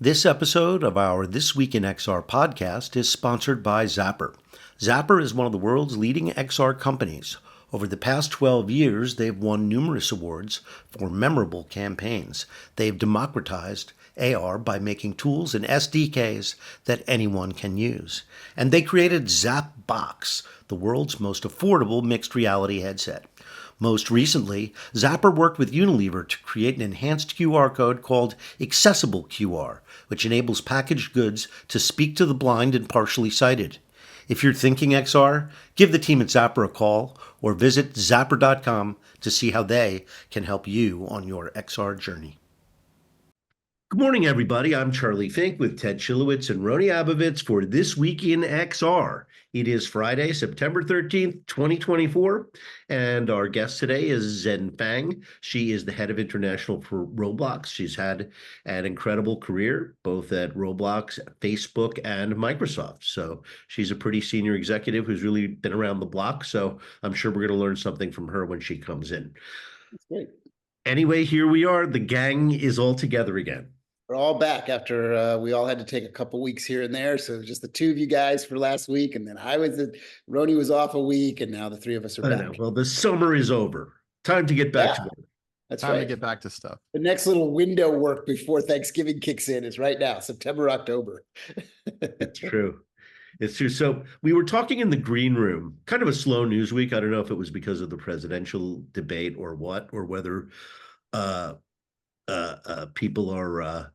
This episode of our This Week in XR podcast is sponsored by Zapper. Zapper is one of the world's leading XR companies. Over the past 12 years, they've won numerous awards for memorable campaigns. They've democratized AR by making tools and SDKs that anyone can use. And they created ZapBox, the world's most affordable mixed reality headset. Most recently, Zapper worked with Unilever to create an enhanced QR code called Accessible QR, which enables packaged goods to speak to the blind and partially sighted. If you're thinking XR, give the team at Zapper a call or visit zapper.com to see how they can help you on your XR journey. Good morning, everybody. I'm Charlie Fink with Ted Chilowitz and Roni Abovitz for This Week in XR. It is Friday, September 13th, 2024, and our guest today is Zhen Feng. She is the head of international for Roblox. She's had an incredible career, both at Roblox, Facebook, and Microsoft. So she's a pretty senior executive who's really been around the block. So I'm sure we're going to learn something from her when she comes in. That's great. Anyway, here we are. The gang is all together again. We're all back after we all had to take a couple weeks here and there. So just the two of you guys for last week, and then Roni was off a week, and now the three of us are back. Well, the summer is over. Time to get back to it. That's Time right. to get back to stuff. The next little window work before Thanksgiving kicks in is right now, September, October. It's true. It's true. So we were talking in the green room, kind of a slow news week. I don't know if it was because of the presidential debate or what, or whether people are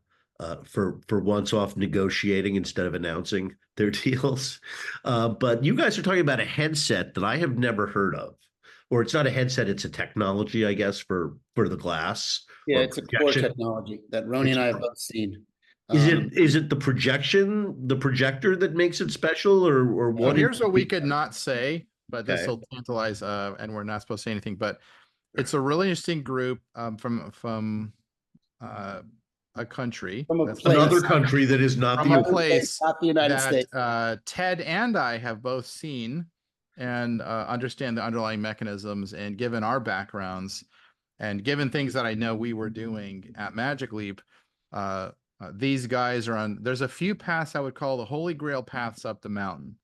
for once off negotiating instead of announcing their deals. But you guys are talking about a headset that I have never heard of. Or it's not a headset, it's a technology, I guess, for the glass. Yeah, it's a core technology that Roni and I have both seen. Is it the projector that makes it special, or what? Well, here's what we could not say, but this Okay. will tantalize, and we're not supposed to say anything. But it's a really interesting group from a country, From a that's place. Another country that is not from the a place Not the United States. that Ted and I have both seen and understand the underlying mechanisms. And given our backgrounds, and given things that I know we were doing at Magic Leap, these guys are on. There's a few paths I would call the Holy Grail paths up the mountain.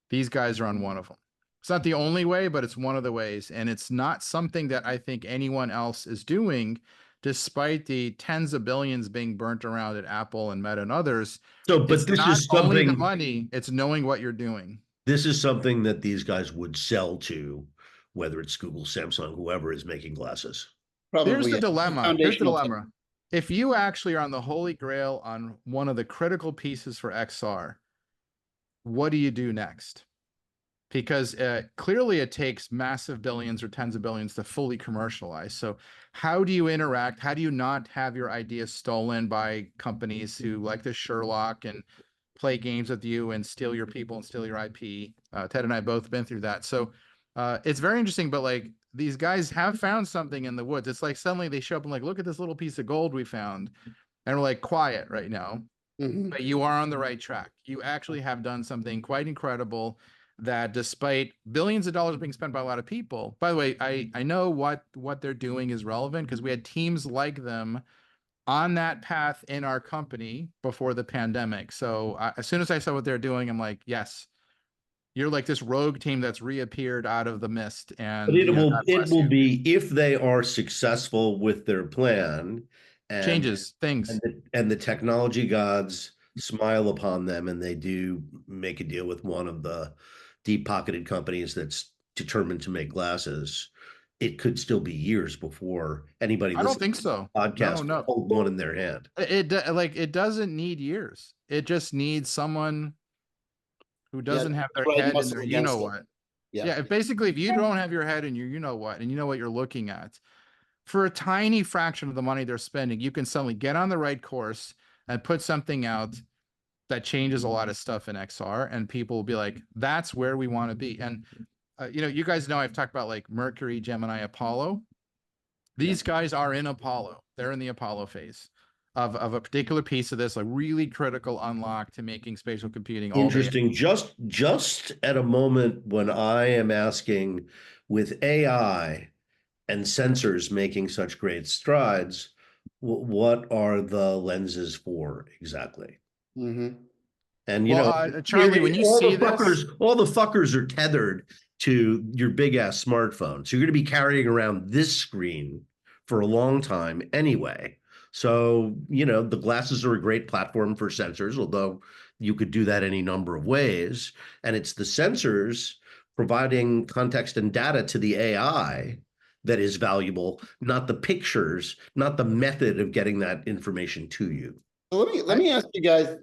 These guys are on one of them. It's not the only way, but it's one of the ways, and it's not something that I think anyone else is doing, despite the tens of billions being burnt around at Apple and Meta and others. So, but It's this not is only the something. money; it's knowing what you're doing. This is something that these guys would sell to, whether it's Google, Samsung, whoever is making glasses. Probably Here's the a dilemma. Here's the foundational dilemma. If you actually are on the Holy Grail on one of the critical pieces for XR, what do you do next? Because clearly it takes massive billions or tens of billions to fully commercialize. So how do you interact? How do you not have your ideas stolen by companies who like the Sherlock and play games with you and steal your people and steal your IP? Ted and I both been through that. So it's very interesting, but like these guys have found something in the woods. It's like suddenly they show up and like, look at this little piece of gold we found. And we're like, quiet right now. Mhm. But you are on the right track. You actually have done something quite incredible that despite billions of dollars being spent by a lot of people, by the way, I know what they're doing is relevant because we had teams like them on that path in our company before the pandemic. So as soon as I saw what they're doing, I'm like, yes, you're like this rogue team that's reappeared out of the mist. And But you know, God it bless will you. be, if they are successful with their plan, and Changes things. and the technology gods smile upon them, and they do make a deal with one of the deep-pocketed companies that's determined to make glasses. It could still be years before anybody I don't listening think so. to the podcast No. hold one in their hand. It doesn't need years. It just needs someone who doesn't have their right head in muscle their against it. what. Yeah. Yeah, if you don't have your head in your what, and you know what you're looking at, for a tiny fraction of the money they're spending, you can suddenly get on the right course and put something out that changes a lot of stuff in XR, and people will be like, that's where we want to be. And you guys know I've talked about like Mercury, Gemini, Apollo. These guys are in Apollo. They're in the Apollo phase of a particular piece of this, a really critical unlock to making spatial computing all the Interesting. Just at a moment when I am asking, with AI and sensors making such great strides, What are the lenses for exactly? Hmm. And Well, Charlie, when you see this, all the fuckers are tethered to your big ass smartphone. So you're going to be carrying around this screen for a long time anyway. So, the glasses are a great platform for sensors, although you could do that any number of ways. And it's the sensors providing context and data to the AI that is valuable, not the pictures, not the method of getting that information to you. So let me ask you guys,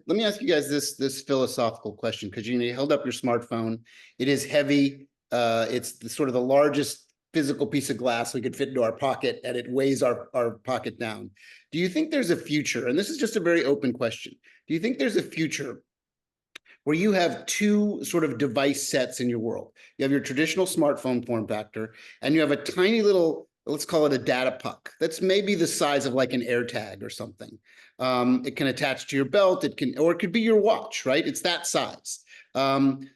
this philosophical question, because you held up your smartphone. It is heavy. It's sort of the largest physical piece of glass we could fit into our pocket, and it weighs our pocket down. Do you think there's a future? And this is just a very open question. Do you think there's a future where you have two sort of device sets in your world? You have your traditional smartphone form factor, and you have a tiny little, let's call it a data puck. That's maybe the size of like an AirTag or something. It can attach to your belt. Or it could be your watch, right? It's that size.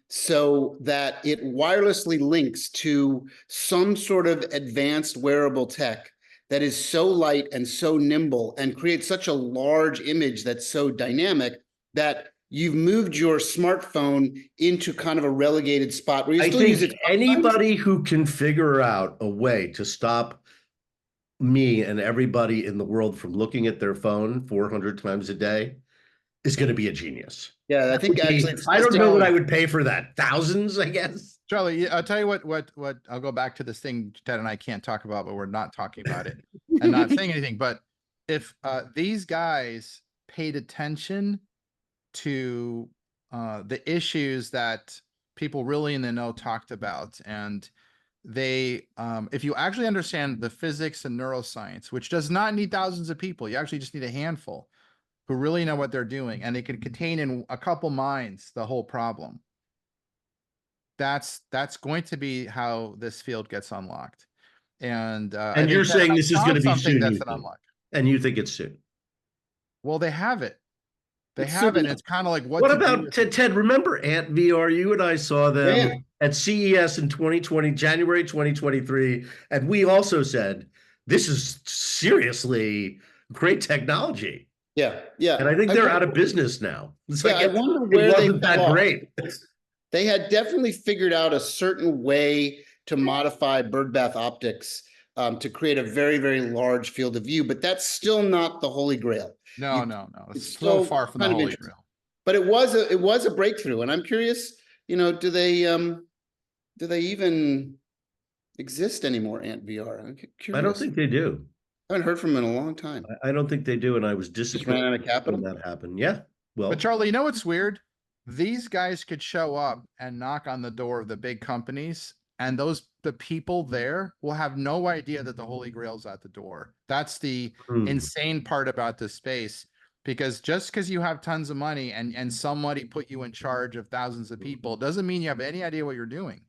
So that it wirelessly links to some sort of advanced wearable tech that is so light and so nimble and creates such a large image that's so dynamic that you've moved your smartphone into kind of a relegated spot where you still use it. Anybody who can figure out a way to stop me and everybody in the world from looking at their phone 400 times a day is going to be a genius. Yeah, I think actually, I don't know what I would pay for that. Thousands, I guess. Charlie, I'll tell you what I'll go back to this thing Ted and I can't talk about, but we're not talking about it and not saying anything. But if these guys paid attention to the issues that people really in the know talked about, and they if you actually understand the physics and neuroscience, which does not need thousands of people, you actually just need a handful who really know what they're doing, and they can contain in a couple minds the whole problem. That's going to be how this field gets unlocked. And you're saying this is going to be soon, that's an unlock. And you think it's soon? Well, they have it. They have it. It's kind of like what about Ted? Remember Ant VR? You and I saw them at CES in 2020, January 2023, and we also said this is seriously great technology. Yeah, yeah. And I think they're out of business now. It's I wonder where they wasn't that great. They had definitely figured out a certain way to modify birdbath optics to create a very, very large field of view, but that's still not the holy grail. No. It's so far from the holy grail. But it was a breakthrough, and I'm curious. Do they even exist anymore? Ant VR. I'm curious. I don't think they do. I haven't heard from them in a long time. I don't think they do, and I was disappointed ran out of capital when that happened. Yeah. Well, but Charlie, you know what's weird? These guys could show up and knock on the door of the big companies, and the people there will have no idea that the Holy Grail's at the door. That's the insane part about this space, because just because you have tons of money and somebody put you in charge of thousands of people doesn't mean you have any idea what you're doing.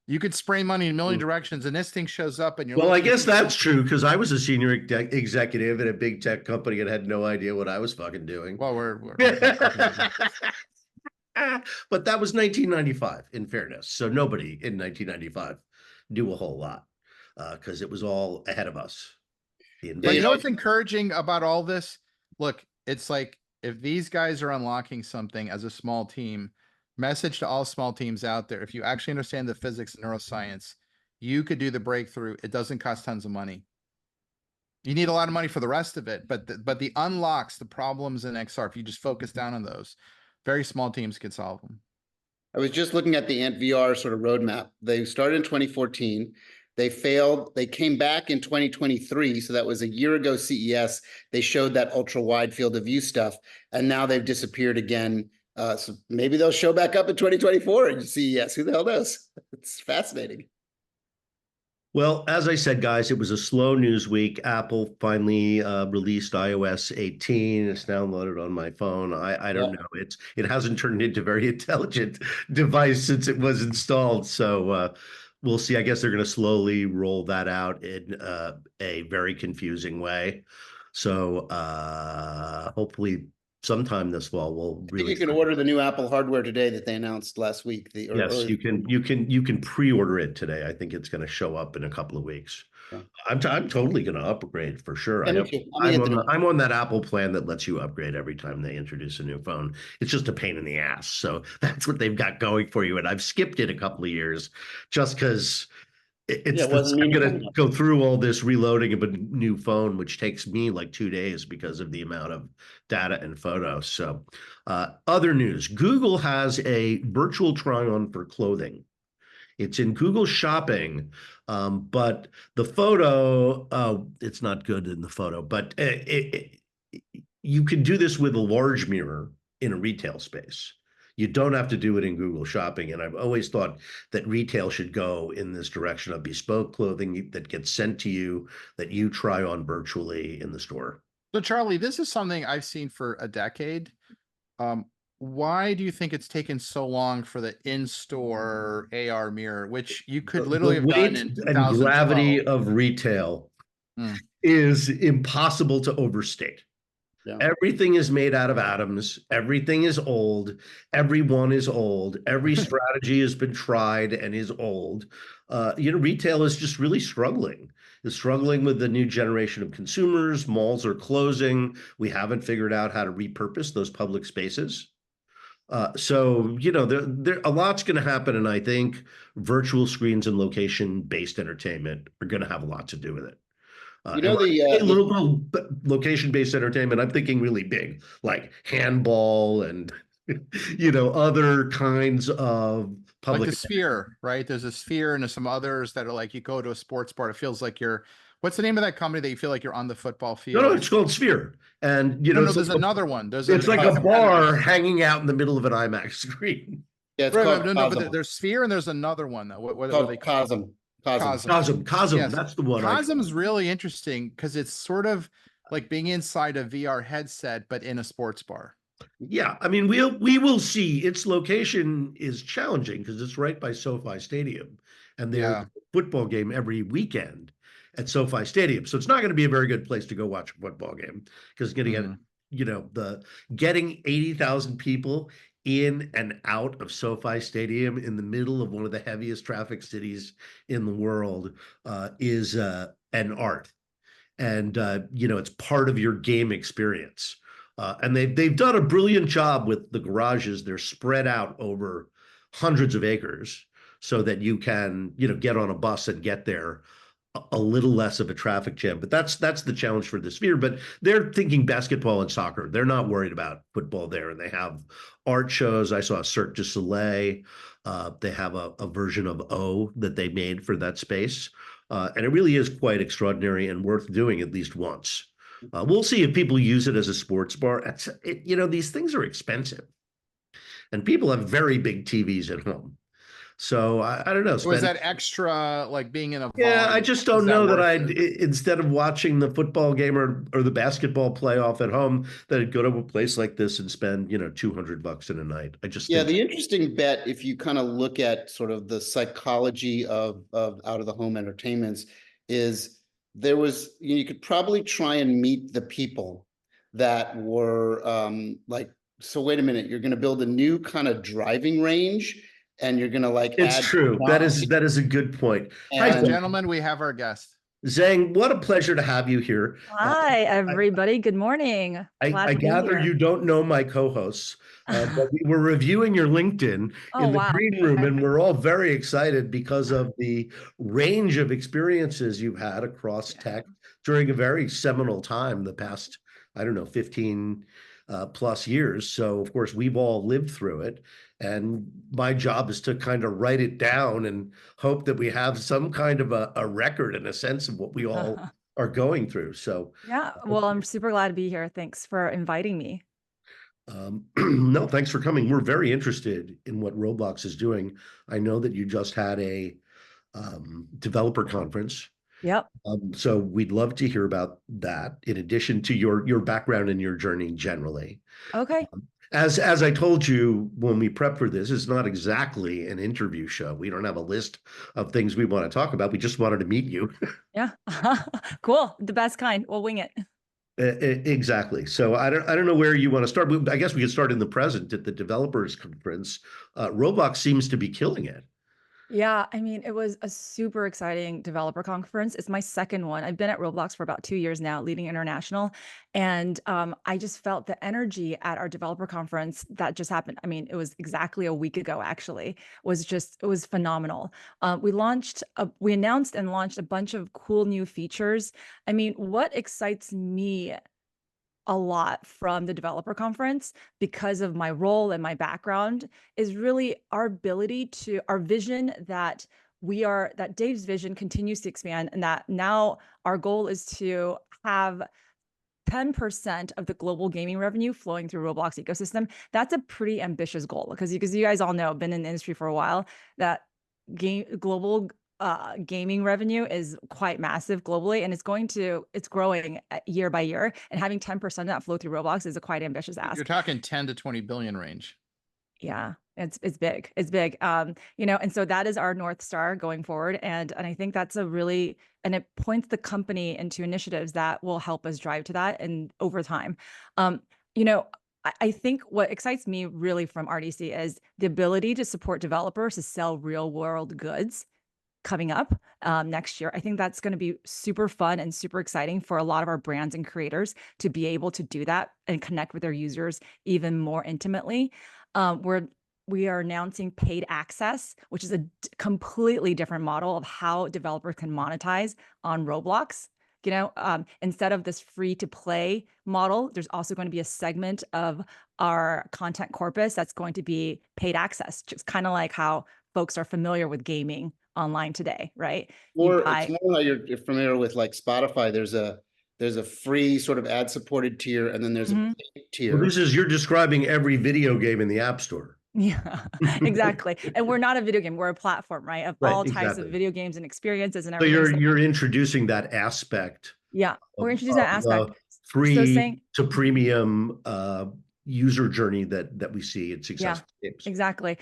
You could spray money in a million directions, and this thing shows up and you're. Well, I guess that's true, because I was a senior executive at a big tech company and had no idea what I was fucking doing. Well, we're but that was 1995, in fairness. So nobody in 1995 knew a whole lot because it was all ahead of us. But you know what's encouraging about all this? Look, it's like if these guys are unlocking something as a small team, message to all small teams out there: if you actually understand the physics and neuroscience, you could do the breakthrough. It doesn't cost tons of money. You need a lot of money for the rest of it, but the unlocks, the problems in XR, if you just focus down on those, very small teams could solve them. I was just looking at the Ant VR sort of roadmap. They started in 2014. They failed. They came back in 2023. So that was a year ago CES. They showed that ultra wide field of view stuff, and now they've disappeared again. So maybe they'll show back up in 2024 and CES. Who the hell knows? It's fascinating. Well, as I said, guys, it was a slow news week. Apple finally released iOS 18. It's downloaded on my phone. I don't know. It hasn't turned into a very intelligent device since it was installed. So we'll see. I guess they're going to slowly roll that out in a very confusing way. So hopefully sometime this fall we'll really. I think you can order the new Apple hardware today that they announced last week. Yes, you can pre-order it today. I think it's going to show up in a couple of weeks. Yeah. I'm totally going to upgrade for sure. Yeah, I me don't. too. I may hit the new. I'm on that Apple plan that lets you upgrade every time they introduce a new phone. It's just a pain in the ass. So that's what they've got going for you. And I've skipped it a couple of years just because Yeah, it's it this, wasn't I'm meaningful going to enough. go through all this reloading of a new phone, which takes me like 2 days because of the amount of data and photos. So, other news: Google has a virtual try-on for clothing. It's in Google Shopping, but the photo, it's not good in the photo, but you can do this with a large mirror in a retail space. You don't have to do it in Google Shopping. And I've always thought that retail should go in this direction of bespoke clothing that gets sent to you that you try on virtually in the store. So Charlie, this is something I've seen for a decade. Um, why do you think it's taken so long for the in-store AR mirror, which you could The literally have done weight in and 2012? gravity of retail Hmm. is impossible to overstate. Yeah. Everything is made out of atoms. Everything is old. Everyone is old. Every strategy has been tried and is old. Retail is just really struggling. It's struggling with the new generation of consumers. Malls are closing. We haven't figured out how to repurpose those public spaces. There a lot's going to happen, and I think virtual screens and location-based entertainment are going to have a lot to do with it. You And know, when I say little location-based entertainment, I'm thinking really big, like handball and other kinds of Like public. the Sphere, right? There's a Sphere and there's some others that are like you go to a sports bar. It feels like you're. What's the name of that company that you feel like you're on the football No, field? it's called Sphere, and No, no, it's there's like another one. There's it's like a a bar competitor. hanging out in the middle of an IMAX screen. yeah, it's Right, called no, no, but Cosm. there's Sphere and there's another one though. What are they Called called? Cosm. Cosm. Cosm. Cosm, Yes. that's the one I. Cosm's really interesting because it's sort of like being inside a VR headset, but in a sports bar. Yeah, I mean we will see. Its location is challenging because it's right by SoFi Stadium, and there's Yeah. a football game every weekend at SoFi Stadium. So it's not going to be a very good place to go watch a football game because it's going to get, Mhm. the getting 80,000 people in and out of SoFi Stadium in the middle of one of the heaviest traffic cities in the world is an art, and it's part of your game experience. And they've done a brilliant job with the garages. They're spread out over hundreds of acres so that you can get on a bus and get there a little less of a traffic jam. But that's the challenge for the Sphere. But they're thinking basketball and soccer. They're not worried about football there. And they have art shows. I saw Cirque du Soleil. They have a version of O that they made for that space. And it really is quite extraordinary and worth doing at least once. We'll see if people use it as a sports bar. These things are expensive, and people have very big TVs at home. So I don't know. Was that extra like being in a Yeah, I volume? just Is don't that know that worth I'd it? instead of watching the football game or the basketball playoff at home, that I'd go to a place like this and spend $200 in a night. I just Yeah, think. the interesting bet, if you kind of look at sort of the psychology of out of the home entertainments, is you could probably try and meet the people that were like, so wait a minute, you're going to build a new kind of driving range and you're going to like It's add true. That is technology that is a good point. Hi, and Gentlemen, we have our guest. Zhang. What a pleasure to have you here. Hi, everybody. Good morning. Glad I to be gather here. you don't know my co-hosts, but we were reviewing your LinkedIn Oh, in the wow. green room, Okay. and we're all very excited because of the range of experiences you've had across Yeah. tech during a very seminal time, the past, I don't know, 15 plus years. So, of course, we've all lived through it. And my job is to kind of write it down and hope that we have some kind of a record and a sense of what we all are going through. So, Yeah, well, I'm super glad to be here. Thanks for inviting me. No, thanks for coming. We're very interested in what Roblox is doing. I know that you just had a developer conference, Yep. so we'd love to hear about that. In addition to your background and your journey generally, Okay. as I told you when we prepped for this, it's not exactly an interview show. We don't have a list of things we want to talk about. We just wanted to meet you. Yeah. Cool. The best kind. We'll wing it. Exactly. So I don't know where you want to start. I guess we could start in the present at the developers conference. Roblox seems to be killing it. Yeah, I mean, it was a super exciting developer conference. It's my second one. I've been at Roblox for about 2 years now, leading international. And I just felt the energy at our developer conference that just happened. I mean, it was exactly a week ago, actually, it was phenomenal. We announced and launched a bunch of cool new features. I mean, what excites me a lot from the developer conference because of my role and my background is really our vision that Dave's vision continues to expand, and that now our goal is to have 10% of the global gaming revenue flowing through Roblox ecosystem. That's a pretty ambitious goal because you guys all know, been in the industry for a while, that global gaming revenue is quite massive globally, and it's growing year by year, and having 10% of that flow through Roblox is a quite ambitious ask. You're talking 10 to 20 billion range. Yeah, it's big. It's big. And so that is our North Star going forward. And I think that's and it points the company into initiatives that will help us drive to that and over time. Um, you know, I think what excites me really from RDC is the ability to support developers to sell real world goods coming up next year. I think that's going to be super fun and super exciting for a lot of our brands and creators to be able to do that and connect with their users even more intimately. We are announcing paid access, which is a completely different model of how developers can monetize on Roblox. Instead of this free to play model, there's also going to be a segment of our content corpus that's going to be paid access, just kind of like how folks are familiar with gaming online today, right? It's more like you're familiar with like Spotify. There's a free sort of ad supported tier, and then there's a paid tier. Well, you're describing every video game in the App Store. Yeah, exactly. And we're not a video game, we're a platform, right? Of all types of video games and experiences and So everything. you're introducing that aspect. Yeah, we're introducing that aspect. Free to premium user journey that we see in successful games. Exactly.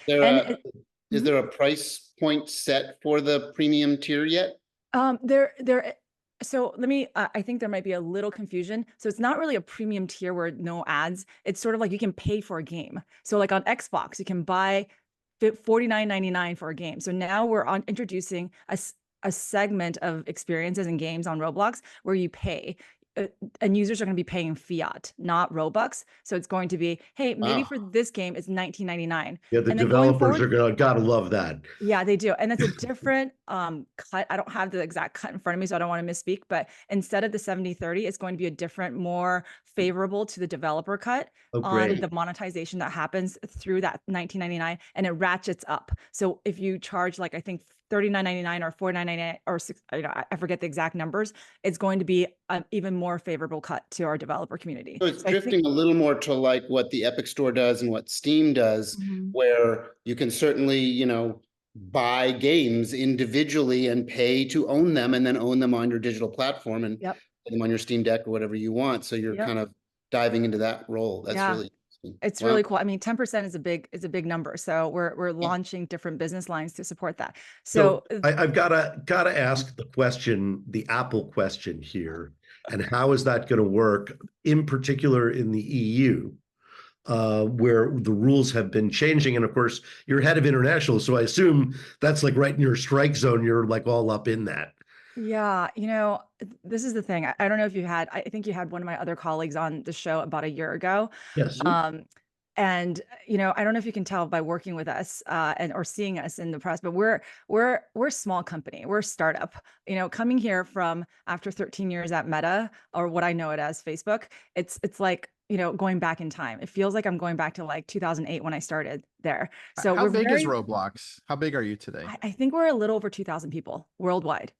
Is there a price point set for the premium tier yet? So I think there might be a little confusion. So it's not really a premium tier where no ads. It's sort of like you can pay for a game. So like on Xbox, you can buy $49.99 for a game. So now we're introducing a segment of experiences and games on Roblox where you pay. And users are going to be paying fiat, not Robux. So it's going to be, hey, maybe for this game it's $19.99. Yeah, the developers are gotta love that. Yeah, they do. And it's a different cut. I don't have the exact cut in front of me, so I don't want to misspeak, but instead of the 70/30, it's going to be a different, more favorable to the developer cut on the monetization that happens through that $19.99, and it ratchets up. So if you charge like, I think $39.99 or $49.99 or I forget the exact numbers, it's going to be an even more favorable cut to our developer community. So it's drifting a little more to like what the Epic Store does and what Steam does, where you can certainly, buy games individually and pay to own them, and then own them on your digital platform and put them on your Steam Deck or whatever you want. So you're kind of diving into that role. That's really interesting. It's really cool. I mean, 10% is a big number. So we're launching different business lines to support that. So I've gotta ask the question, the Apple question here, and how is that going to work, in particular in the EU, where the rules have been changing, and of course you're head of international, so I assume that's like right in your strike zone. You're like all up in that. Yeah, this is the thing. I don't know if I think you had one of my other colleagues on the show about a year ago. Yes. And I don't know if you can tell by working with us or seeing us in the press, but we're a small company. We're a startup. Coming here from after 13 years at Meta, or what I know it as Facebook, it's like going back in time. It feels like I'm going back to like 2008 when I started there. So how big is Roblox? How big are you today? I think we're a little over 2,000 people worldwide.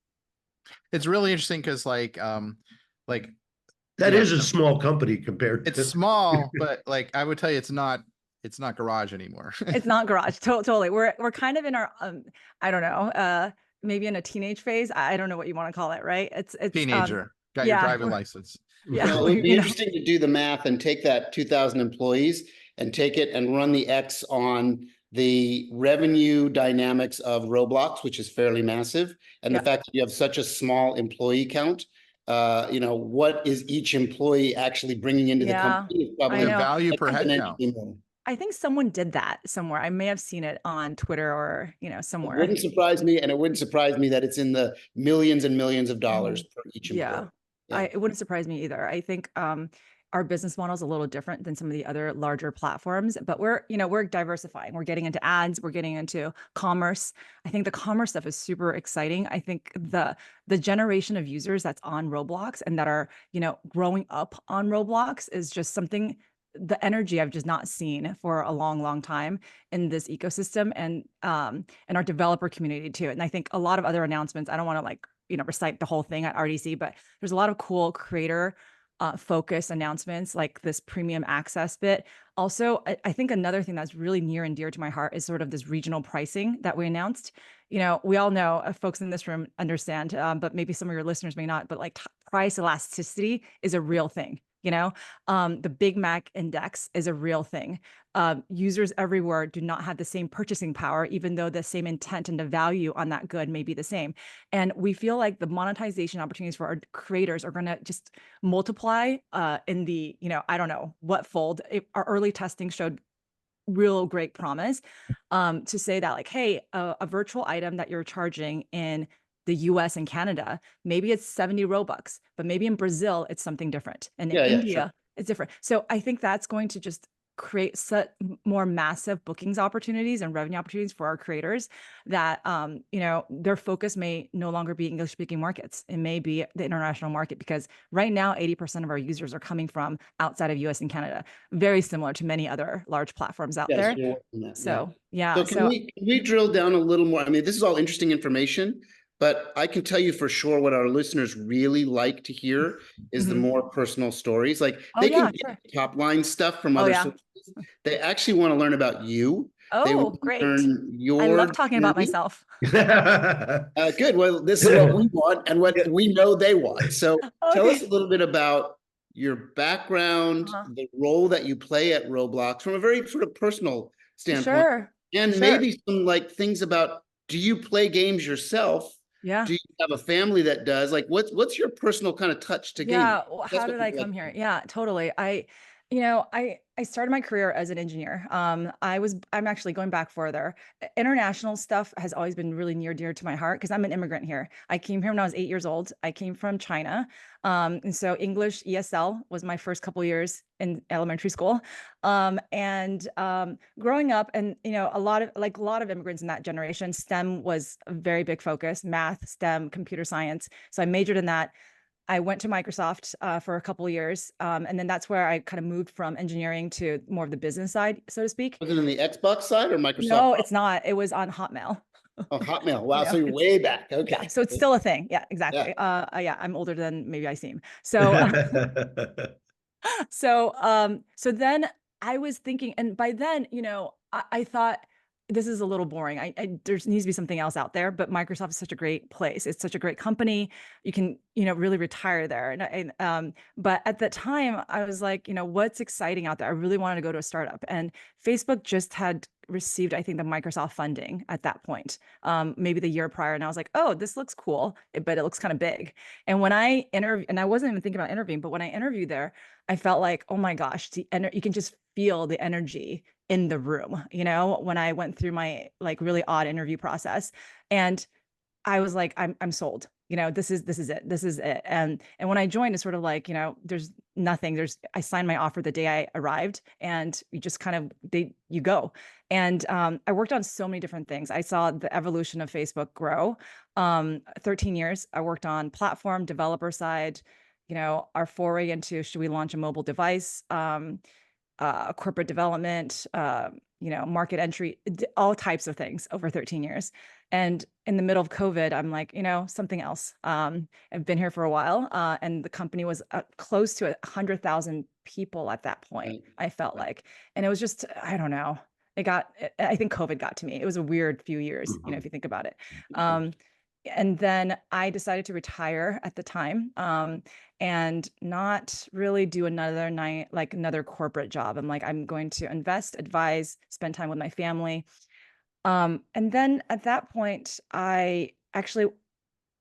It's really interesting because like that is a small company compared to. It's small, but like I would tell you, it's not garage anymore. It's not garage. Totally. We're kind of in our I don't know, maybe in a teenage phase. I don't know what you want to call it, right? It's teenager. Got your driving license. Yeah. Well, it would be interesting to do the math and take that 2,000 employees and take it and run the X on the revenue dynamics of Roblox, which is fairly massive, and the fact that you have such a small employee count. What is each employee actually bringing into the company? Is probably the value per head count. I think someone did that somewhere. I may have seen it on Twitter or, It somewhere. wouldn't surprise me, and it wouldn't surprise me that it's in the millions and millions of dollars per each Yeah. employee. Yeah. It wouldn't surprise me either. I think our business model is a little different than some of the other larger platforms, but we're diversifying. We're getting into ads, we're getting into commerce. I think the commerce stuff is super exciting. I think the generation of users that's on Roblox and that are, growing up on Roblox is just something, the energy I've just not seen for a long, long time in this ecosystem and our developer community too. And I think a lot of other announcements, I don't want to recite the whole thing at RDC, but there's a lot of cool creator focus announcements like this premium access bit. Also, I think another thing that's really near and dear to my heart is sort of this regional pricing that we announced. We all know, folks in this room understand, but maybe some of your listeners may not, but like price elasticity is a real thing. The Big Mac index is a real thing. Users everywhere do not have the same purchasing power, even though the same intent and the value on that good may be the same. And we feel like the monetization opportunities for our creators are going to just multiply in the, I don't know what fold. Our early testing showed real great promise to say that like, hey, a virtual item that you're charging in the US and Canada, maybe it's 70 Robux, but maybe in Brazil, it's something different. And in India, Sure. it's different. So I think that's going to just create more massive bookings opportunities and revenue opportunities for our creators that, their focus may no longer be English speaking markets. It may be the international market because right now, 80% of our users are coming from outside of US and Canada, very similar to many other large platforms out there. You're working that, So, yeah. So can we drill down a little more? I mean, this is all interesting information, but I can tell you for sure what our listeners really like to hear is the more personal stories. Like they can get top line stuff from other sources. They actually want to learn about you. They want to great. learn your I love talking about journey. myself. Good. Well, this is what we want and what we know they want. So tell us a little bit about your background, the role that you play at Roblox from a very sort of personal standpoint. And maybe some like things about, do you play games yourself? Yeah. Do you have a family that does? Like, what's your personal kind of touch to games? Well, how did I come here? Yeah, totally. I started my career as an engineer. I'm actually going back further. International stuff has always been really near dear to my heart because I'm an immigrant here. I came here when I was 8 years old. I came from China. And so English ESL was my first couple years in elementary school. Growing up and, a lot of immigrants in that generation, STEM was a very big focus, math, STEM, computer science. So I majored in that. I went to Microsoft for a couple of years, and then that's where I kind of moved from engineering to more of the business side, so to speak. Was it in the Xbox side or Microsoft? No, it's not. It was on Hotmail. Oh, Hotmail. Wow. So you're way back. Okay. Yeah, so it's still a thing. Yeah, exactly. Yeah, I'm older than maybe I seem. So, so then I was thinking, and by then, I thought this is a little boring. There needs to be something else out there, but Microsoft is such a great place. It's such a great company. You can, really retire there. But at that time I was like, what's exciting out there? I really wanted to go to a startup, and Facebook just had received, I think, the Microsoft funding at that point, maybe the year prior. And I was like, oh, this looks cool, but it looks kind of big. And when I interviewed, and I wasn't even thinking about interviewing, but when I interviewed there, I felt like, oh my gosh, you can just feel the energy in the room, when I went through my like really odd interview process. And I was like, I'm sold. This is it. This is it. And when I joined, it's sort of like, there's nothing. I signed my offer the day I arrived, and you just kind of you go. And I worked on so many different things. I saw the evolution of Facebook grow. 13 years. I worked on platform developer side, our foray into, should we launch a mobile device? Corporate development, market entry, all types of things over 13 years. And in the middle of COVID, I'm like, something else. I've been here for a while, and the company was close to 100,000 people at that point, I felt like. And it was just, I don't know. I think COVID got to me. It was a weird few years, if you think about it. And then I decided to retire at the time, and not really do another corporate job. I'm like, I'm going to invest, advise, spend time with my family. And then at that point, I actually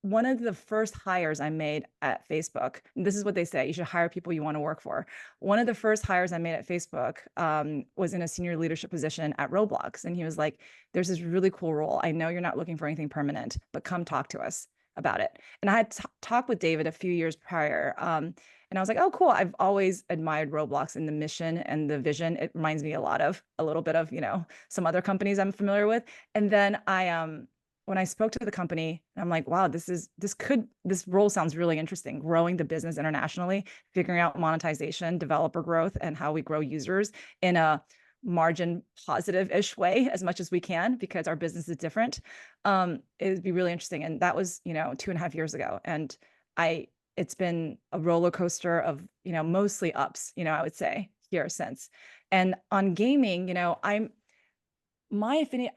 one of the first hires I made at Facebook, and this is what they say, you should hire people you want to work for. One of the first hires I made at Facebook was in a senior leadership position at Roblox. And he was like, there's this really cool role. I know you're not looking for anything permanent, but come talk to us about it. And I had talked with David a few years prior. And I was like, oh, cool. I've always admired Roblox and the mission and the vision. It reminds me a little bit of, some other companies I'm familiar with. And then when I spoke to the company, I'm like, wow, this role sounds really interesting. Growing the business internationally, figuring out monetization, developer growth, and how we grow users in a margin positive-ish way as much as we can, because our business is different. It would be really interesting. And that was, 2.5 years ago. And it's been a roller coaster of, mostly ups, I would say here since. And on gaming, my affinity,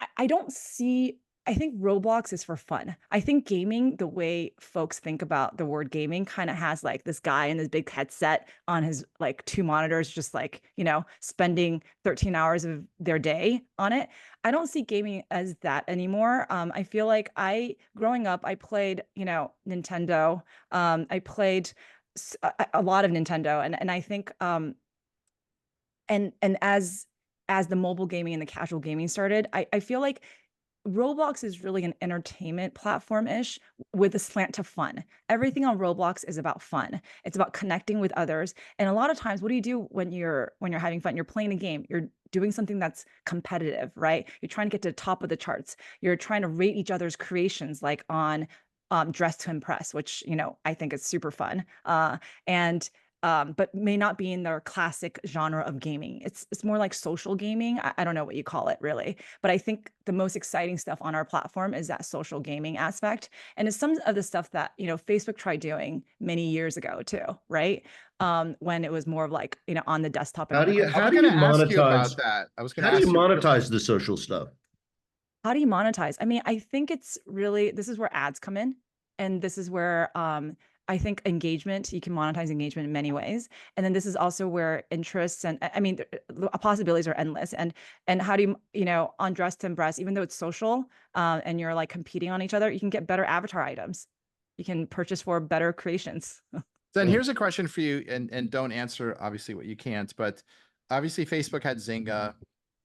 I think Roblox is for fun. I think gaming, the way folks think about the word gaming, kind of has like this guy in this big headset on his like 2 monitors, just like, spending 13 hours of their day on it. I don't see gaming as that anymore. I feel like growing up, I played, Nintendo. I played a lot of Nintendo. And I think, and as the mobile gaming and the casual gaming started, I feel like Roblox is really an entertainment platform-ish with a slant to fun. Everything on Roblox is about fun. It's about connecting with others. And a lot of times, what do you do when you're having fun? You're playing a game. You're doing something that's competitive, right? You're trying to get to the top of the charts. You're trying to rate each other's creations, like on Dress to Impress, which, I think is super fun. But may not be in their classic genre of gaming. It's more like social gaming. I don't know what you call it really, but I think the most exciting stuff on our platform is that social gaming aspect. And it's some of the stuff that, Facebook tried doing many years ago too, right? When it was more of like, on the desktop. And How do you ask you about monetize? that. I was going How to do ask you you. monetize the social stuff? How do you monetize? I mean, I think this is where ads come in. And this is where I think you can monetize engagement in many ways. And then this is also where interests and I mean, the possibilities are endless. And how do you, on Dress to Impress, even though it's social and you're like competing on each other, you can get better avatar items. You can purchase for better creations. Then here's a question for you, and don't answer obviously what you can't, but obviously Facebook had Zynga,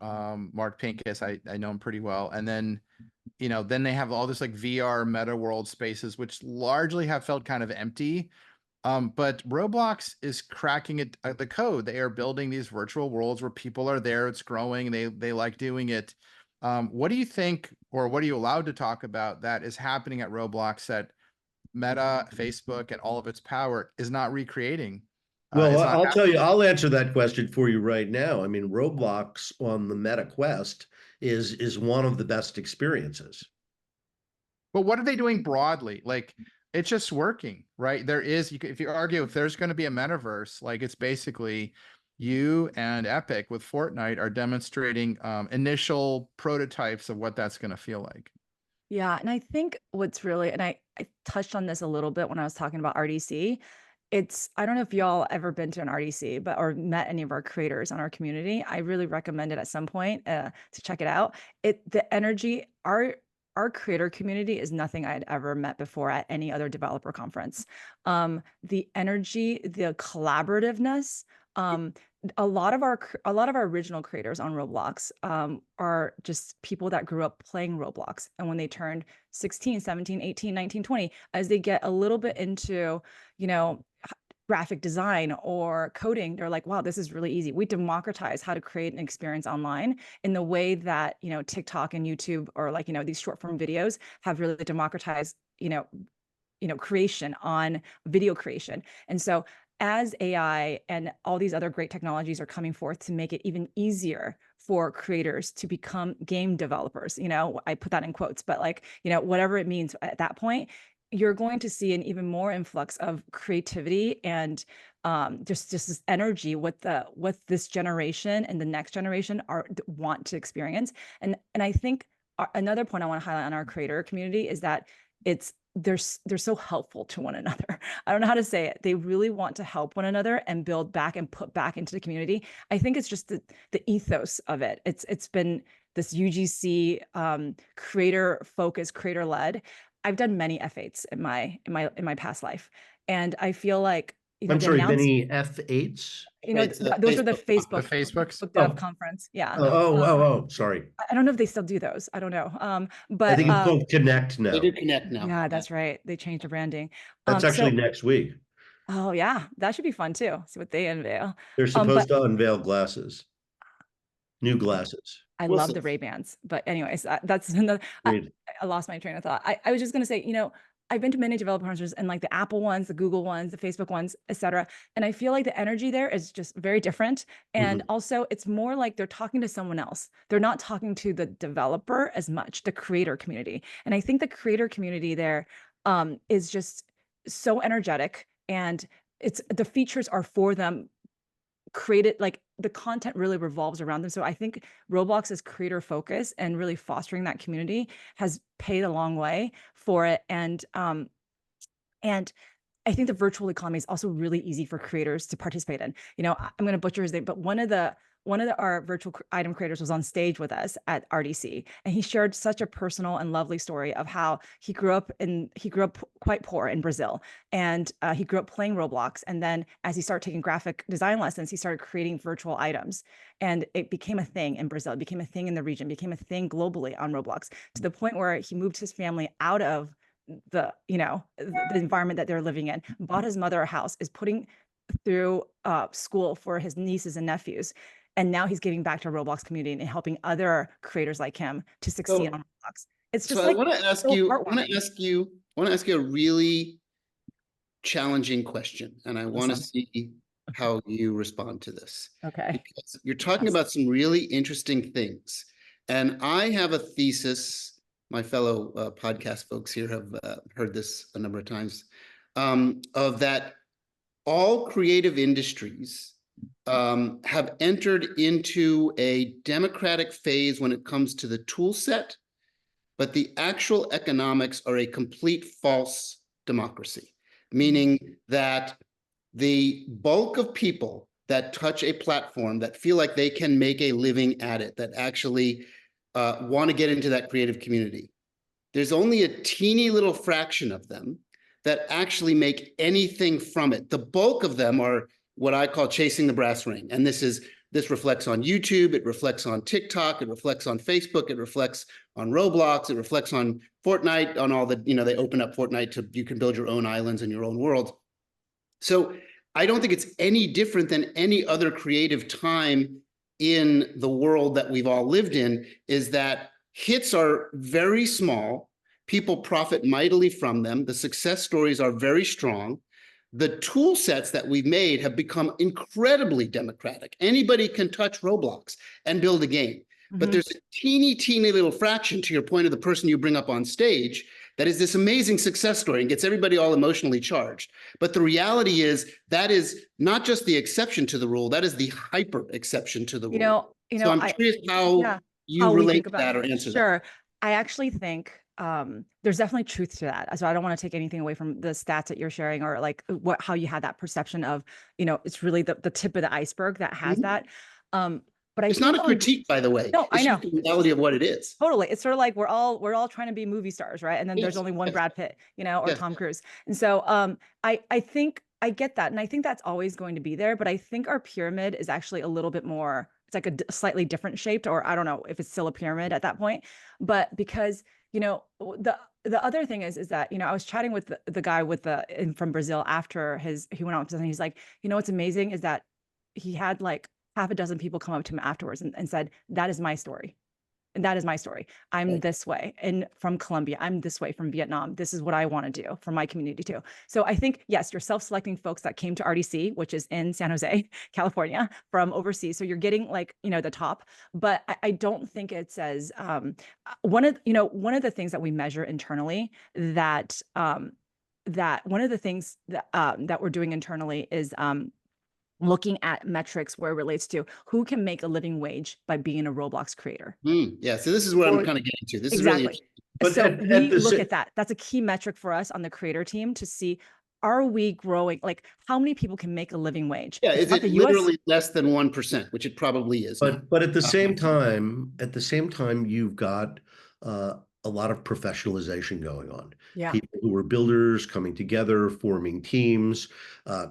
Mark Pincus, I know him pretty well. And then, then they have all this like VR meta world spaces, which largely have felt kind of empty. But Roblox is cracking the code. They are building these virtual worlds where people are there. It's growing. They like doing it. What do you think, or what are you allowed to talk about that is happening at Roblox that Meta, Facebook, and all of its power is not recreating? Well, I'll tell you, I'll answer that question for you right now. I mean, Roblox on the Meta Quest is one of the best experiences. But what are they doing broadly? Like, it's just working, right? If you argue if there's going to be a metaverse, like it's basically you and Epic with Fortnite are demonstrating initial prototypes of what that's going to feel like. Yeah. And I think what's really, and I touched on this a little bit when I was talking about RDC. I don't know if y'all ever been to an RDC, or met any of our creators on our community. I really recommend it at some point to check it out. The energy, our creator community is nothing I'd ever met before at any other developer conference. The energy, the collaborativeness, a lot of our original creators on Roblox are just people that grew up playing Roblox. And when they turned 16, 17, 18, 19, 20, as they get a little bit into, graphic design or coding, they're like, wow, this is really easy. We democratize how to create an experience online in the way that, TikTok and YouTube, or like, these short form videos have really democratized, creation on video creation. And so as AI and all these other great technologies are coming forth to make it even easier for creators to become game developers, I put that in quotes, but like, whatever it means at that point, you're going to see an even more influx of creativity and just this energy what this generation and the next generation want to experience. And I think another point I want to highlight on our creator community is that they're so helpful to one another. I don't know how to say it. They really want to help one another and build back and put back into the community. I think it's just the ethos of it. It's been this UGC creator focused, creator led. I've done many F8s in my past life, and I feel like, I'm the sorry, announcement, many F8s? It's a those are the The Facebook conference. Facebooks. Facebook Dev Oh, Conference. Yeah. sorry. I don't know if they still do those. I don't know. I But think it's called Connect They now. do Connect now. yeah, that's right. They changed the branding. That's actually So, next week. oh yeah, that should be fun too. See what they unveil. They're But supposed to unveil glasses, new glasses. I We'll love see. the Ray-Bans. But anyways, that's another, Agreed. I lost my train of thought. I was just going to say, I've been to many developer conferences, and like the Apple ones, the Google ones, the Facebook ones, etc. And I feel like the energy there is just very different. And also it's more like they're talking to someone else. They're not talking to the developer as much, the creator community. And I think the creator community there is just so energetic, and the features are for them, created, like the content really revolves around them. So I think Roblox's creator focus and really fostering that community has paid a long way for it. And I think the virtual economy is also really easy for creators to participate in. I'm going to butcher his name, but our virtual item creators was on stage with us at RDC, and he shared such a personal and lovely story of how he grew up quite poor in Brazil, and he grew up playing Roblox. And then as he started taking graphic design lessons, he started creating virtual items, and it became a thing in Brazil. It became a thing in the region, became a thing globally on Roblox, to the point where he moved his family out of the environment that they're living in, bought his mother a house, is putting through school for his nieces and nephews, and now he's giving back to Roblox community and helping other creators like him to succeed on Roblox. It's just So I want to ask so you, heartwarming. I want to ask you a really challenging question, and I want to Awesome. see how you respond to this. Okay. Because you're talking about some really interesting things, and I have a thesis. My fellow podcast folks here have heard this a number of times, of that all creative industries have entered into a democratic phase when it comes to the tool set, but the actual economics are a complete false democracy, meaning that the bulk of people that touch a platform, that feel like they can make a living at it, that actually want to get into that creative community, there's only a teeny little fraction of them that actually make anything from it. The bulk of them are what I call chasing the brass ring. And this reflects on YouTube, it reflects on TikTok, it reflects on Facebook, it reflects on Roblox, it reflects on Fortnite, on all the, they open up Fortnite you can build your own islands in your own world. So I don't think it's any different than any other creative time in the world that we've all lived in, is that hits are very small. People profit mightily from them. The success stories are very strong. The tool sets that we've made have become incredibly democratic. Anybody can touch Roblox and build a game. But there's a teeny little fraction, to your point of the person you bring up on stage, that is this amazing success story and gets everybody all emotionally charged. But the reality is that is not just the exception to the rule, that is the hyper exception to the rule. So I'm curious how you relate to that or answer that. Sure. I actually think there's definitely truth to that. So I don't want to take anything away from the stats that you're sharing, or like how you had that perception of, it's really the tip of the iceberg that has that. But it's not a critique, by the way. No, I know. It's just the reality of what it is. Totally. It's sort of like we're all trying to be movie stars, right? And then there's only one Brad Pitt, or Tom Cruise. And so I think I get that. And I think that's always going to be there. But I think our pyramid is actually a little bit more, it's like a slightly different shaped, or I don't know if it's still a pyramid at that point. But because, the other thing is that, I was chatting with the guy from Brazil after he went out, and he's like, what's amazing is that he had like half a dozen people come up to him afterwards and said, that is my story. And that is my story. I'm this way. And from Colombia, I'm this way from Vietnam. This is what I want to do for my community too. So I think, yes, you're self-selecting folks that came to RDC, which is in San Jose, California, from overseas. So you're getting like, the top, but I don't think it says, one of the things that we measure internally that one of the things that we're doing internally is, looking at metrics where it relates to who can make a living wage by being a Roblox creator. Yeah, so this is what I'm kind of getting to. This is really But so we look at that. That's a key metric for us on the creator team to see, are we growing? Like, how many people can make a living wage? Yeah, is it literally less than 1%, which it probably is. But at the same time, you've got a lot of professionalization going on. Yeah. People who are builders coming together, forming teams,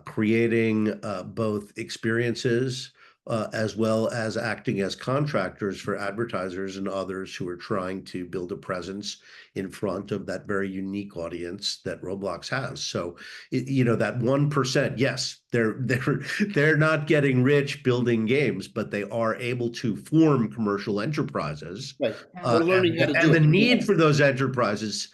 creating both experiences as well as acting as contractors for advertisers and others who are trying to build a presence in front of that very unique audience that Roblox has. So, that 1%, yes, they're not getting rich building games, but they are able to form commercial enterprises. Right. Yeah. They're learning how to do The it. need for those enterprises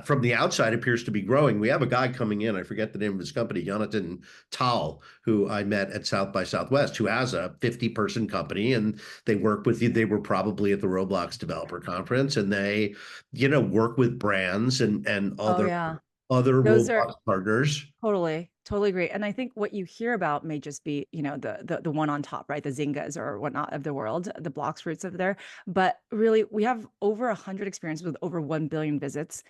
from the outside appears to be growing. We have a guy coming in, I forget the name of his company, Jonathan Tal, who I met at South by Southwest, who has a 50-person company, and they work with you. They were probably at the Roblox developer conference, and they, work with brands and Oh other yeah. Those are Roblox partners. totally agree. And I think what you hear about may just be, the one on top, right? The Zyngas or whatnot of the world, the Blocks roots of there. But really, we have over 100 experiences with over 1 billion visits.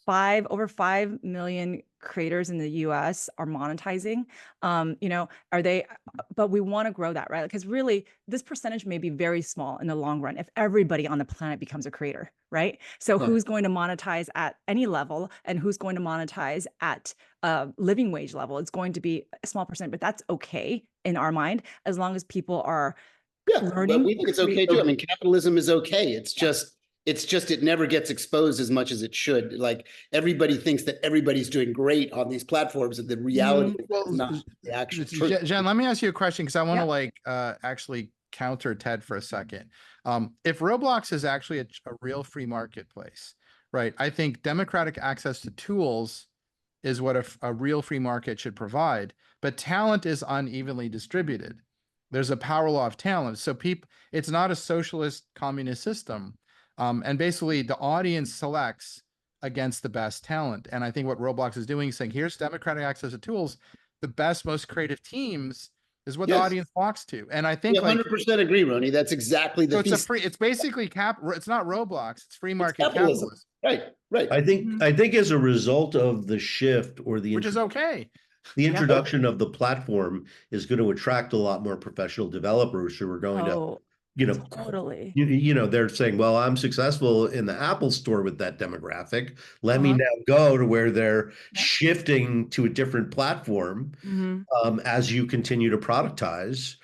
Over 5 million creators in the US are monetizing. But we want to grow that, right? Because really, this percentage may be very small in the long run if everybody on the planet becomes a creator, right? So Yeah. who's going to monetize at any level and who's going to monetize at living wage level? It's going to be a small percent, but that's okay in our mind, as long as people are Yeah, but learning. we think it's okay too. I mean, capitalism is okay. It's just it never gets exposed as much as it should. Like everybody thinks that everybody's doing great on these platforms, and the reality is not the actual truth. Jen, let me ask you a question because I want to Yeah. actually counter Ted for a second. If Roblox is actually a real free marketplace, right? I think democratic access to tools is what a real free market should provide, but talent is unevenly distributed. There's a power law of talent. So it's not a socialist communist system. And basically the audience selects against the best talent. And I think what Roblox is doing is saying, here's democratic access to tools. The best, most creative teams is what the Yes. audience flocks to. And I think 100% agree, Ronnie. That's exactly the so it's basically it's not Roblox, it's free market capitalism. Right. I think as a result of the shift or which is okay. the introduction of the platform is going to attract a lot more professional developers who are going to, Totally. they're saying, well, I'm successful in the Apple store with that demographic. Let me now go to where they're shifting to a different platform. As you continue to productize,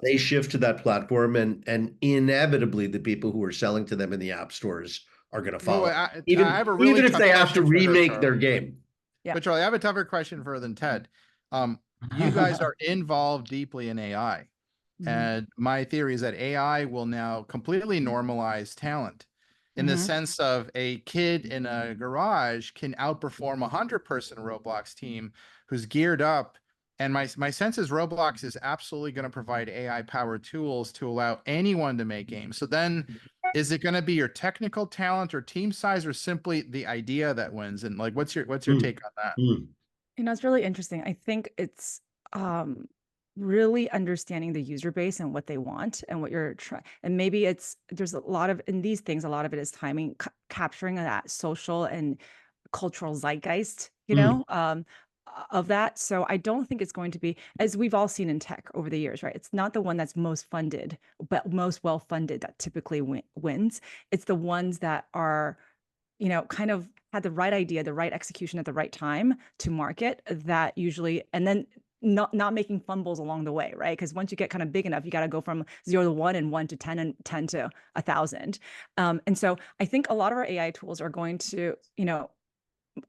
they shift to that platform, and inevitably the people who are selling to them in the app stores are going to follow. Even if they have to remake their game. Yeah. But Charlie, I have a tougher question for than Ted. You guys are involved deeply in AI. And my theory is that AI will now completely normalize talent in the sense of a kid in a garage can outperform 100-person Roblox team who's geared up. And my sense is Roblox is absolutely going to provide AI-powered tools to allow anyone to make games. So then is it going to be your technical talent or team size or simply the idea that wins? And like, what's your take on that? It's really interesting. I think it's really understanding the user base and what they want and what you're trying. And maybe there's a lot of, in these things, a lot of it is timing, capturing that social and cultural zeitgeist, of that. So I don't think it's going to be, as we've all seen in tech over the years, right? It's not the one that's most funded, but most well-funded that typically wins. It's the ones that are, kind of had the right idea, the right execution at the right time to market that usually, and then not making fumbles along the way, right? Because once you get kind of big enough, you got to go from 0 to 1 and 1 to 10 and 10 to 1,000. And so I think a lot of our AI tools are going to,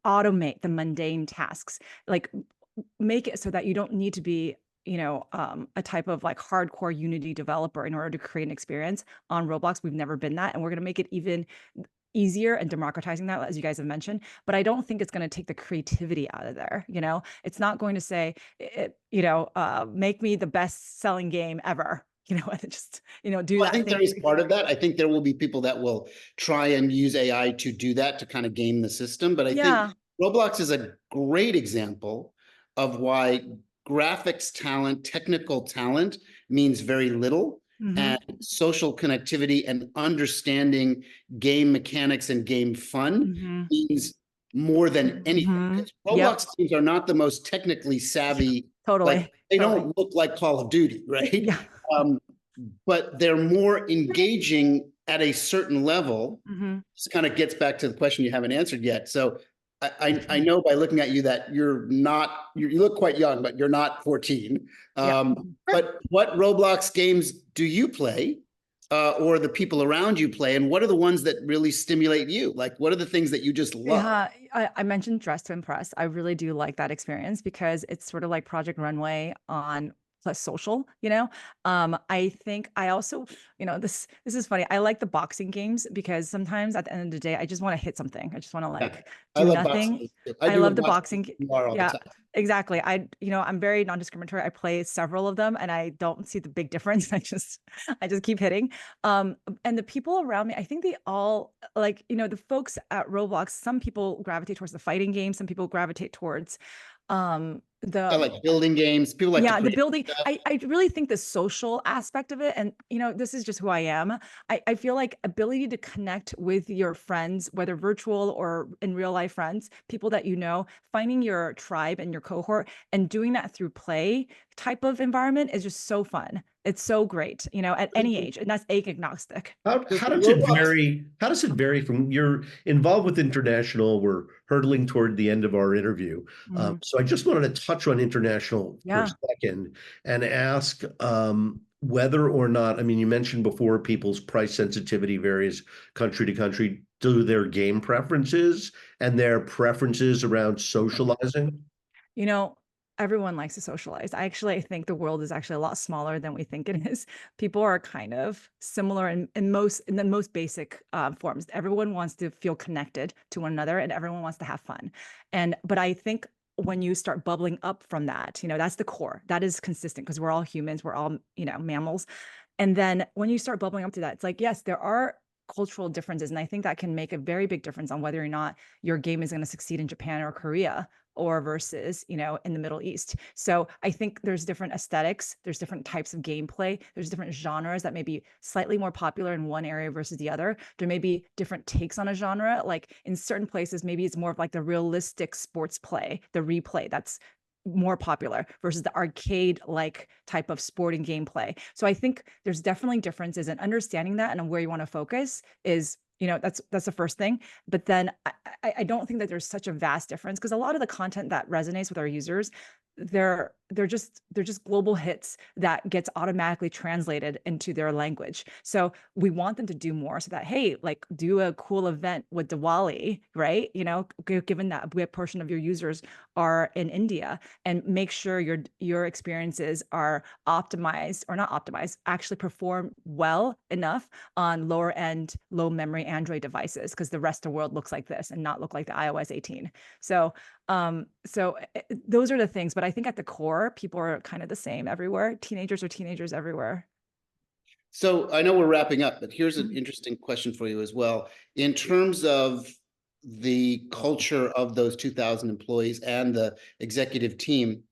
automate the mundane tasks, like make it so that you don't need to be, a type of like hardcore Unity developer in order to create an experience on Roblox. We've never been that. And we're going to make it even easier and democratizing that, as you guys have mentioned, but I don't think it's going to take the creativity out of there. It's not going to say, make me the best selling game ever. Just, do that. I think there is part of that. I think there will be people that will try and use AI to do that, to kind of game the system. But I think Roblox is a great example of why graphics talent, technical talent means very little. And social connectivity and understanding game mechanics and game fun means more than anything. Roblox teams are not the most technically savvy. Totally. They don't look like Call of Duty, right? But they're more engaging at a certain level, this kind of gets back to the question you haven't answered yet. So I know by looking at you that you're not, you look quite young, but you're not 14. Yeah. But what Roblox games do you play? Or the people around you play, and what are the ones that really stimulate you? Like, what are the things that you just love? Yeah, I mentioned Dress to Impress. I really do like that experience because it's sort of like Project Runway on plus social, you know? I think I also, you know, this is funny. I like the boxing games because sometimes at the end of the day, I just want to hit something. I just want to like I do love nothing. boxing too. I I do love the boxing boxing. all the Yeah, time. exactly. I'm very non-discriminatory. I play several of them and I don't see the big difference. I just keep hitting. And the people around me, I think they all like, the folks at Roblox, some people gravitate towards the fighting game, some people gravitate towards I like building games. People like to the create building. stuff. I really think the social aspect of it, and this is just who I am. I feel like ability to connect with your friends, whether virtual or in real life friends, people that finding your tribe and your cohort and doing that through play type of environment is just so fun. It's so great, at any age, and that's age agnostic. How does it vary? How does it vary from you're involved with international? We're hurtling toward the end of our interview. So I just wanted to touch on international for a second and ask whether or not, I mean, you mentioned before people's price sensitivity varies country to country. Do their game preferences and their preferences around socializing? Everyone likes to socialize. I think the world is actually a lot smaller than we think it is. People are kind of similar in the most basic forms. Everyone wants to feel connected to one another, and everyone wants to have fun. But I think when you start bubbling up from that, that's the core. That is consistent because we're all humans. We're all mammals. And then when you start bubbling up to that, it's like, yes, there are cultural differences, and I think that can make a very big difference on whether or not your game is going to succeed in Japan or Korea or versus, in the Middle East. So I think there's different aesthetics, there's different types of gameplay, there's different genres that may be slightly more popular in one area versus the other. There may be different takes on a genre. Like in certain places, maybe it's more of like the realistic sports play, the replay that's more popular versus the arcade like type of sporting gameplay. So I think there's definitely differences, and understanding that and where you want to focus is that's the first thing. But then I don't think that there's such a vast difference because a lot of the content that resonates with our users, they're just global hits that gets automatically translated into their language. So we want them to do more so that, hey, like do a cool event with Diwali, right? Given that a portion of your users are in India, and make sure your experiences are optimized or not optimized, actually perform well enough on lower end, low memory Android devices, because the rest of the world looks like this and not look like the iOS 18. So those are the things, but I think at the core, people are kind of the same everywhere. Teenagers are teenagers everywhere. So I know we're wrapping up, but here's an interesting question for you as well. In terms of the culture of those 2,000 employees and the executive team,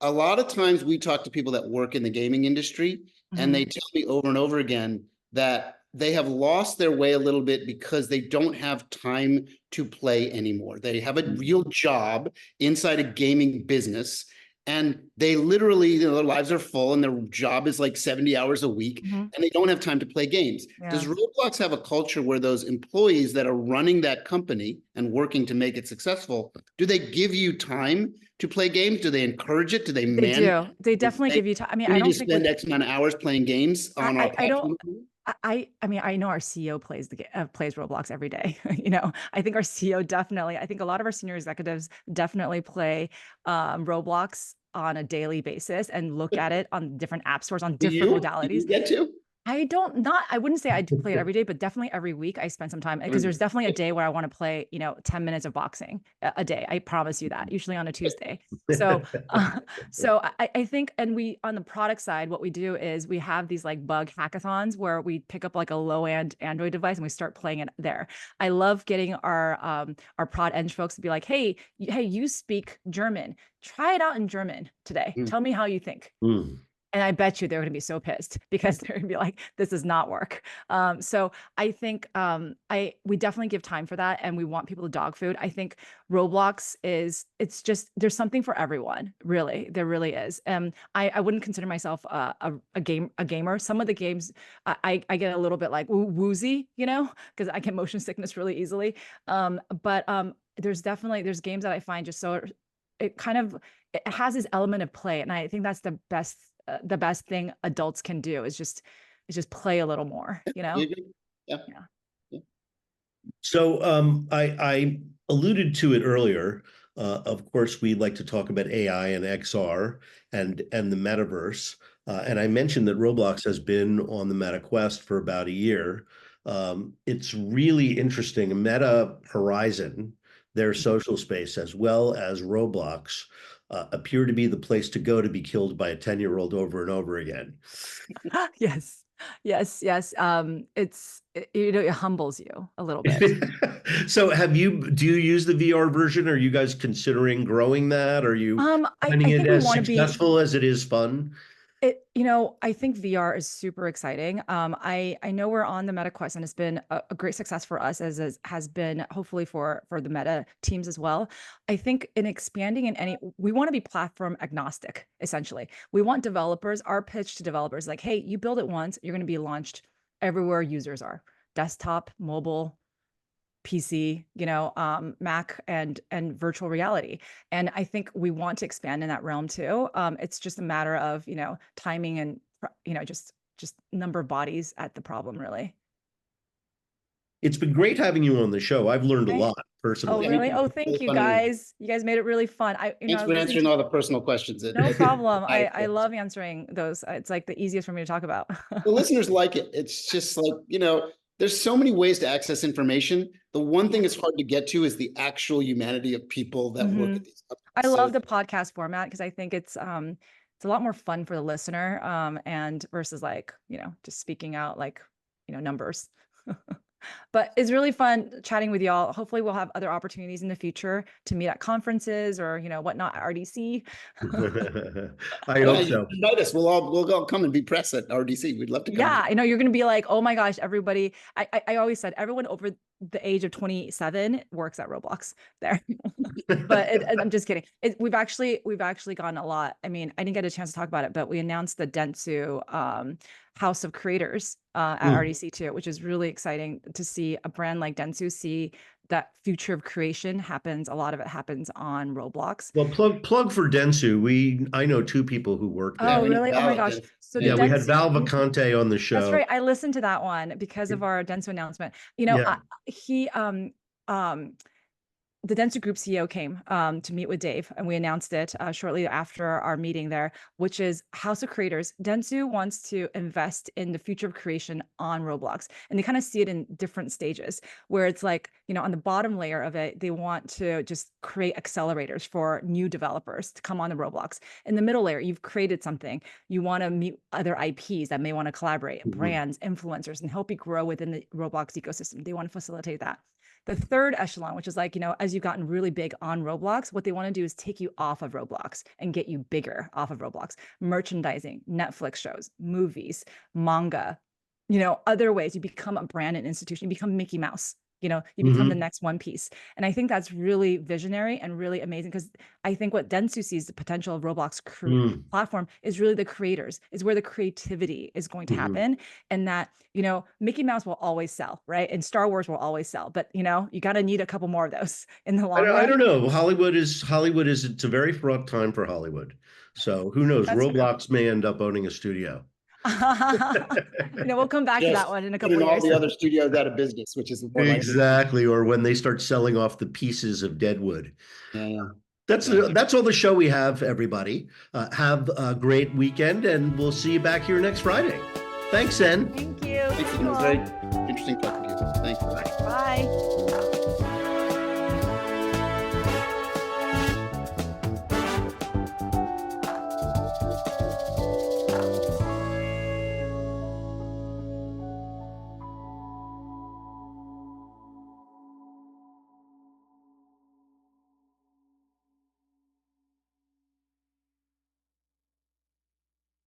a lot of times we talk to people that work in the gaming industry, and they tell me over and over again that they have lost their way a little bit because they don't have time to play anymore. They have a real job inside a gaming business, and they literally, their lives are full and their job is like 70 hours a week, and they don't have time to play games. Yeah. Does Roblox have a culture where those employees that are running that company and working to make it successful, do they give you time to play games? Do they encourage it? Do they manage? They do. They definitely give you time. I mean, We I need don't to think spend X amount of hours playing games on our I don't. platform. I mean, I know our CEO plays plays Roblox every day. I think our CEO definitely. I think a lot of our senior executives definitely play Roblox on a daily basis and look at it on different app stores on different Do modalities. you get to? I wouldn't say I play it every day, but definitely every week I spend some time, because there's definitely a day where I want to play, 10 minutes of boxing a day. I promise you that, usually on a Tuesday. So, I think, and we, on the product side, what we do is we have these like bug hackathons where we pick up like a low end Android device and we start playing it there. I love getting our prod eng folks to be like, hey, you speak German. Try it out in German today. Tell me how you think. And I bet you they're going to be so pissed because they're going to be like, this does not work. So I think we definitely give time for that, and we want people to dog food. I think Roblox it's just, there's something for everyone, really. There really is. I wouldn't consider myself a gamer. Some of the games I get a little bit like woozy, because I get motion sickness really easily. But there's games that I find just so it has this element of play, and I think that's the best thing adults can do is just play a little more, You agree? Yeah. Yeah. So I alluded to it earlier. Of course, we like to talk about AI and XR and the metaverse. And I mentioned that Roblox has been on the Meta Quest for about a year. It's really interesting. Meta Horizon, their social space, as well as Roblox, appear to be the place to go to be killed by a 10-year-old over and over again. Yes. Yes. It humbles you a little bit. So do you use the VR version? Are you guys considering growing that? Are you I finding it think we as want to be successful as it is fun? I think VR is super exciting. I know we're on the Meta Quest, and it's been a great success for us, as has been hopefully for the Meta teams as well. I think in expanding we want to be platform agnostic, essentially. We want developers, our pitch to developers, like, hey, you build it once, you're going to be launched everywhere users are, desktop, mobile, PC, Mac, and virtual reality. And I think we want to expand in that realm too. It's just a matter of, timing and, just number of bodies at the problem, really. It's been great having you on the show. I've learned a Okay. lot Oh, personally. really? Oh, Really thank you, fun interview. guys. You guys made it really fun. Thanks for answering all the personal questions. No problem. I love answering those. It's like the easiest for me to talk about. The listeners like it. It's just like, there's so many ways to access information. The one thing it's hard to get to is the actual humanity of people that work at these companies. I love the podcast format because I think it's a lot more fun for the listener, and versus like, just speaking out like, numbers. But it's really fun chatting with y'all. Hopefully we'll have other opportunities in the future to meet at conferences or, whatnot at RDC. I hope so. Invite us. We'll all come and be press at RDC. We'd love to come. Yeah, I know you're going to be like, oh my gosh, everybody. I always said everyone over the age of 27 works at Roblox there. But I'm just kidding. We've actually gotten a lot. I mean, I didn't get a chance to talk about it, but we announced the Dentsu House of Creators at RDC too, which is really exciting to see a brand like Dentsu see that future of creation a lot of it happens on Roblox. Well, plug for Dentsu. I know two people who work there. Oh, really? Oh my gosh. So yeah, we had Val Vacante on the show. That's right. I listened to that one because of our Dentsu announcement. The Dentsu Group CEO came to meet with Dave, and we announced it shortly after our meeting there, which is House of Creators. Dentsu wants to invest in the future of creation on Roblox, and they kind of see it in different stages, where it's like, on the bottom layer of it, they want to just create accelerators for new developers to come on the Roblox. In the middle layer, you've created something. You want to meet other IPs that may want to collaborate, brands, influencers, and help you grow within the Roblox ecosystem. They want to facilitate that. The third echelon, which is like, as you've gotten really big on Roblox, what they want to do is take you off of Roblox and get you bigger off of Roblox. Merchandising, Netflix shows, movies, manga, other ways. You become a brand and institution. You become Mickey Mouse. You become the next One Piece. And I think that's really visionary and really amazing, because I think what Dentsu sees the potential of Roblox platform is really the creators, is where the creativity is going to happen. And that, Mickey Mouse will always sell, right? And Star Wars will always sell, but you got to need a couple more of those in the long run. I don't know. Hollywood is, it's a very fraught time for Hollywood. So who knows? That's Roblox true. May end up owning a studio. We'll come back to that one in a couple of years. All the other studios out of business, which is important. Exactly. Or when they start selling off the pieces of Deadwood. Yeah. That's all the show we have, everybody. Have a great weekend, and we'll see you back here next Friday. Thanks, Zhen. Thank you. Thanks. It was very interesting talking to you. Thanks. Bye.